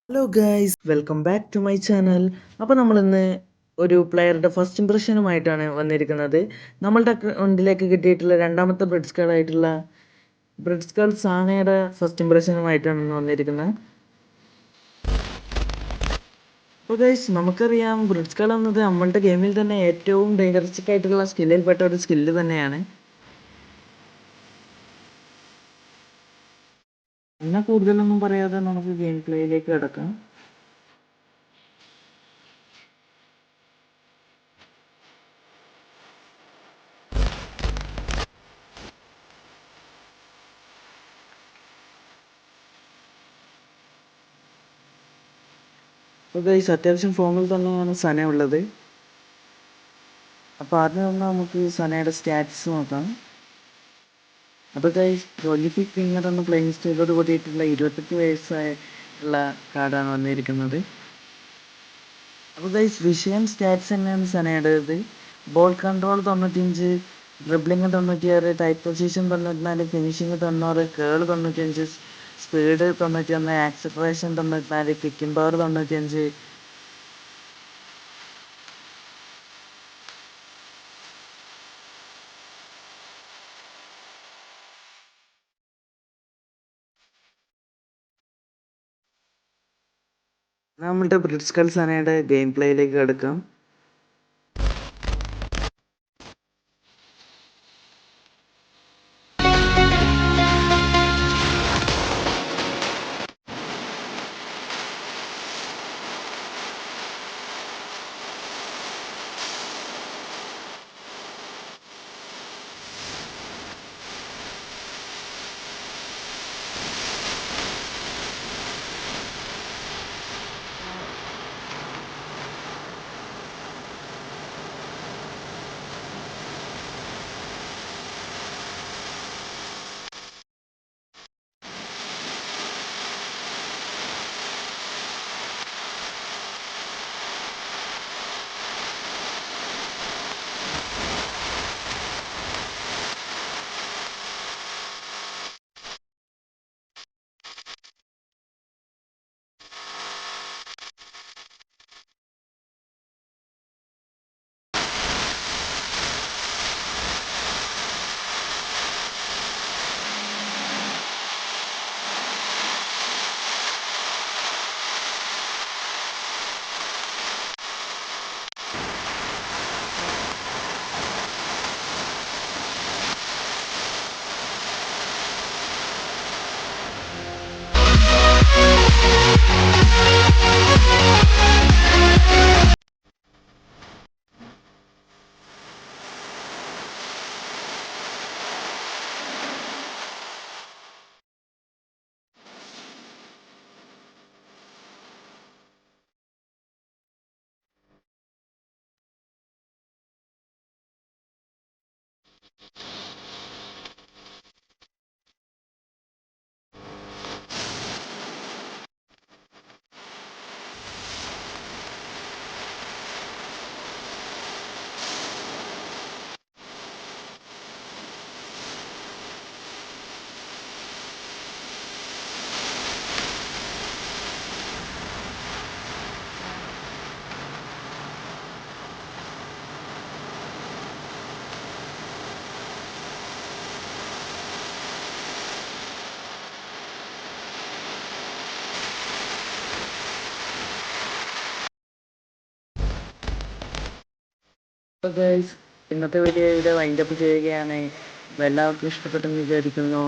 Hello guys, welcome back to my channel. അപ്പോൾ നമ്മളിന്ന് ഒരു പ്ലെയറുടെ ഫസ്റ്റ് ഇംപ്രഷനുമായിട്ടാണ് വന്നിരിക്കുന്നത്. നമ്മളുടെ അക്കൗണ്ടിലേക്ക് കിട്ടിയിട്ടുള്ള രണ്ടാമത്തെ ബ്രിഡ്സ്കൾ സാനയുടെ ഫസ്റ്റ് ഇംപ്രഷനുമായിട്ടാണ് ഇന്ന് വന്നിരിക്കുന്നത്. അപ്പോൾ ഗൈസ്, നമുക്കറിയാം ബ്രിഡ്സ്കൾ എന്നത് നമ്മളുടെ ഗെയിമിൽ തന്നെ ഏറ്റവും ഡേഞ്ചറസ്റ്റിക് ആയിട്ടുള്ള സ്കില്ലിൽപ്പെട്ട ഒരു സ്കില്ല് തന്നെയാണ്. എന്നാൽ കൂടുതലൊന്നും പറയാതെ നമുക്ക് ഗെയിം പ്ലേയിലേക്ക് കിടക്കാം. അപ്പോൾ ഗൈസ്, അത്യാവശ്യം ഫോമിൽ തന്നെയാണ് സന ഉള്ളത്. അപ്പോൾ ആദ്യം തന്നെ നമുക്ക് സനയുടെ സ്റ്റാറ്റ്സ് നോക്കാം. അപ്പോൾ ഗൈസ്, ഒലിമ്പിക് വിന്നർ എന്ന പ്ലേയിങ് സ്റ്റൈലോട് കൂടിയിട്ടുള്ള 28 വയസ്സായുള്ള കാർഡാണ് വന്നിരിക്കുന്നത്. അപ്പോൾ ഗൈസ്, വിഷയം സ്റ്റാറ്റ്സ് തന്നെയാണ് സനയുടേത്. Ball control 95, dribbling 96, tight possession 94, finishing 90, curl 95, speed 91, acceleration 94, kicking power 95. നമ്മളുടെ ബ്രിഡ്സ്കൾ സനയുടെ ഗെയിം പ്ലേയിലേക്ക് കിടക്കാം. അപ്പോൾ ഗൈസ്, ഇന്നത്തെ വീഡിയോ ഇവിടെ വൈൻഡപ്പ് ചെയ്യുകയാണ്. എല്ലാവർക്കും ഇഷ്ടപ്പെട്ടെന്ന് വിചാരിക്കുന്നു.